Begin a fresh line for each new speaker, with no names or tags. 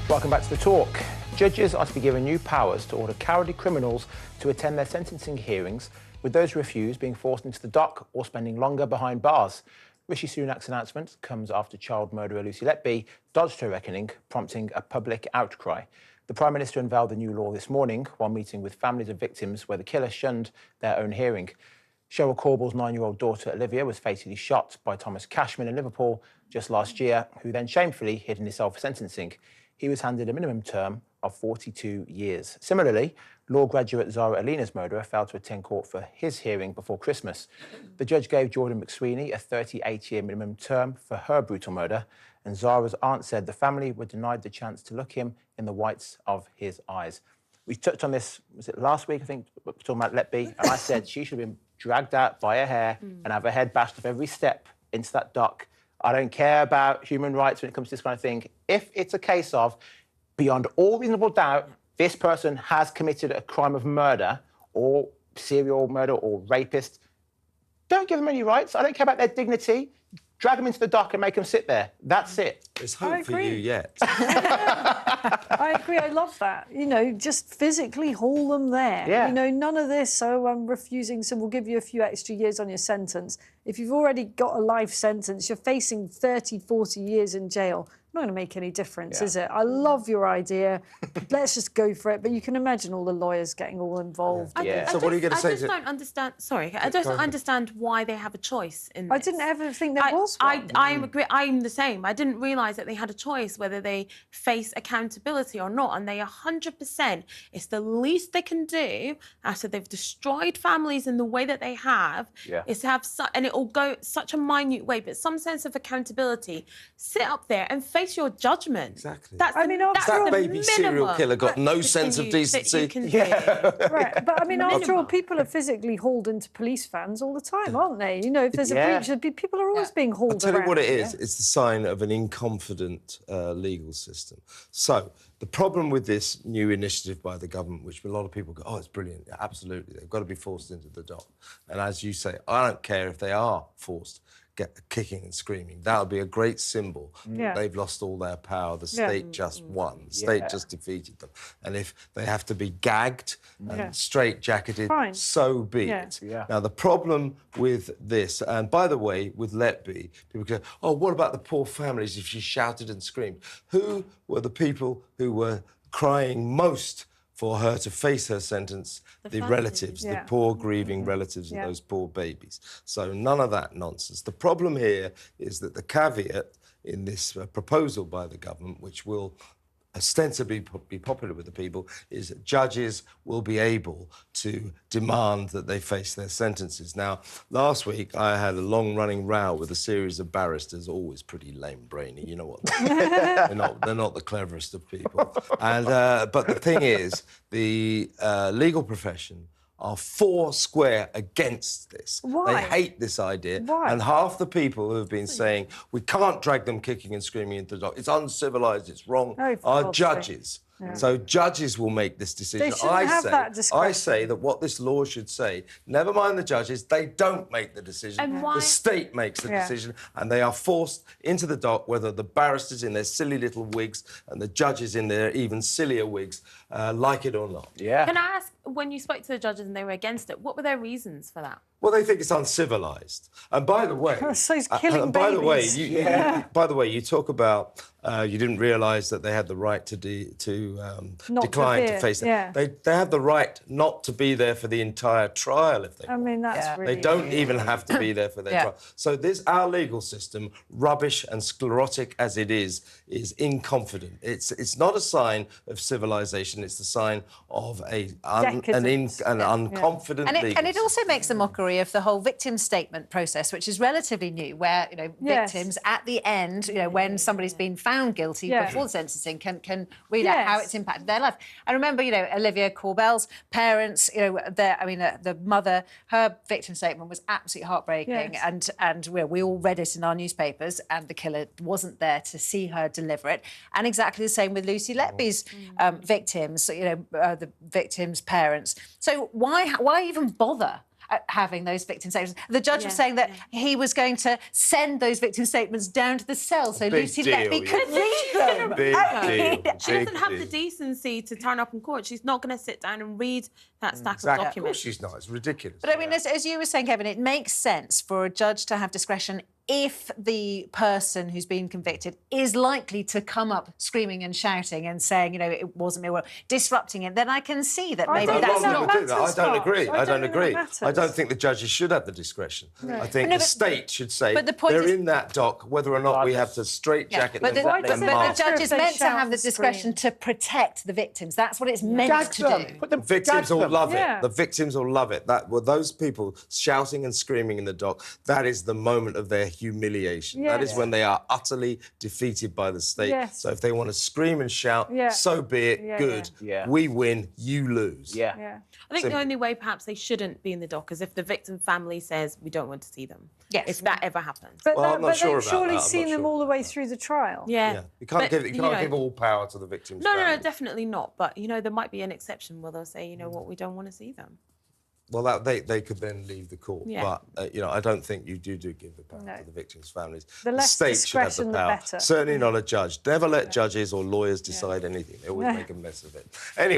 Welcome back to The Talk. Judges are to be given new powers to order cowardly criminals to attend their sentencing hearings, with those who refuse being forced into the dock or spending longer behind bars. Rishi Sunak's announcement comes after child murderer Lucy Letby dodged her reckoning, prompting a public outcry. The Prime Minister unveiled the new law this morning while meeting with families of victims where the killer shunned their own hearing. Cheryl Corbell's 9-year-old daughter Olivia was fatally shot by Thomas Cashman in Liverpool just last year, who then shamefully hid in his cell for sentencing. He was handed a minimum term of 42 years. Similarly, law graduate Zara Alina's murderer failed to attend court for his hearing before Christmas. The judge gave Jordan McSweeney a 38-year minimum term for her brutal murder, and Zara's aunt said the family were denied the chance to look him in the whites of his eyes. We touched on this, was it last week, I think, talking about Letby, and I said she should have been dragged out by her hair and have her head bashed off every step into that dock. I don't care about human rights when it comes to this kind of thing. If it's a case of, beyond all reasonable doubt, this person has committed a crime of murder or serial murder or rapist, don't give them any rights. I don't care about their dignity. Drag them into the dock and make them sit there. That's it.
There's hope for you yet.
I agree. I love that. You know, just physically haul them there.
Yeah.
You know, none of this, so I'm refusing, so we'll give you a few extra years on your sentence. If you've already got a life sentence, you're facing 30, 40 years in jail. Not going to make any difference, is it? I love your idea. Let's just go for it. But you can imagine all the lawyers getting all involved.
So what are you going to say?
I just don't understand. Sorry, I don't understand why they have a choice in this.
I didn't ever think there was one.
I agree. I'm the same. I didn't realise that they had a choice whether they face accountability or not, and they 100%. It's the least they can do after they've destroyed families in the way that they have. Is to have and it will go such a minute way, but some sense of accountability. Sit up there and face your judgment.
Exactly.
That's
that baby serial killer got no sense of decency.
Right, but I mean, after all, people are physically hauled into police vans all the time, aren't they? You know, if there's a breach, people are always being hauled
I'll tell
around.
you what it is. It's the sign of an inconfident legal system. So the problem with this new initiative by the government, which a lot of people go, oh, it's brilliant. Yeah, absolutely. They've got to be forced into the dock. And as you say, I don't care if they are forced. Kicking and screaming. That would be a great symbol. They've lost all their power. The state just won. The state just defeated them. And if they have to be gagged and straight-jacketed, so be it. Now, the problem with this, and by the way, with Letby, people go, oh, what about the poor families if she shouted and screamed? Who were the people who were crying most for her to face her sentence? The relatives, the poor grieving relatives of those poor babies. So none of that nonsense. The problem here is that the caveat in this proposal by the government, which will ostensibly be popular with the people, is that judges will be able to demand that they face their sentences. Now, last week I had a long-running row with a series of barristers, always pretty lame-brainy, you know what? They're not the cleverest of people. And but the thing is, the legal profession are four square against this.
Why?
They hate this idea.
Why?
And half the people who have been saying, we can't drag them kicking and screaming into the dock, it's uncivilised, it's wrong, are judges. So judges will make this decision.
They shouldn't have that discretion.
I say that what this law should say, never mind the judges, they don't make the decision.
And why?
The state makes the decision, and they are forced into the dock, whether the barristers in their silly little wigs and the judges in their even sillier wigs like it or not.
Can I ask, when you spoke to the judges and they were against it, what were their reasons for that?
Well, they think it's uncivilised. And by the way...
So it's killing
by the way,
babies.
by the way, you talk about you didn't realise that they had the right to decline to face it. They have the right not to be there for the entire trial if they want.
I mean, that's really...
They don't even have to be there for their trial. So our legal system, rubbish and sclerotic as it is inconfident. It's not a sign of civilisation, it's the sign of an unconfident legal
And it also makes a mockery of the whole victim statement process, which is relatively new, where, you know, victims at the end, you know, when somebody's been found guilty before the sentencing can read out how it's impacted their life. I remember, you know, Olivia Corbell's parents, you know, the mother, her victim statement was absolutely heartbreaking, and we all read it in our newspapers, and the killer wasn't there to see her deliver it. And exactly the same with Lucy Letby's victims, you know, the victims' parents. So why even bother having those victim statements. The judge was saying that he was going to send those victim statements down to the cell so Lucy Letby could read them.
Big deal.
She doesn't have the decency to turn up in court. She's not going to sit down and read that stack of documents.
Of course she's not. It's ridiculous.
But I mean, as you were saying, Kevin, it makes sense for a judge to have discretion if the person who's been convicted is likely to come up screaming and shouting and saying, you know, it wasn't me, or disrupting it, then I can see that maybe that's not...
I don't agree. I don't agree.
Matters.
I don't think the judges should have the discretion. No. I think the state should say they're in that dock, whether or not we have to straitjacket them.
But the judge is meant to have the discretion to protect the victims. That's what it's meant to do.
But the victims will love it. The victims will love it. Those people shouting and screaming in the dock, that is the moment of their humiliation. That is when they are utterly defeated by the state. So if they want to scream and shout, so be it, good. We win, you lose.
I think the only way perhaps they shouldn't be in the dock is if the victim family says, we don't want to see them. If that ever happens.
But,
I'm not sure about
they've surely
that.
seen them all the way through the trial.
You can't give all power to the victims'
No,
family.
definitely not. But, you know, there might be an exception where they'll say, you know what, we don't want to see them.
Well, they could then leave the court. But, you know, I don't think you do give the power to the victims' families.
The less
state should have the
discretion,
power.
the better.
Certainly not a judge. Never let judges or lawyers decide anything. They always make a mess of it. Anyway.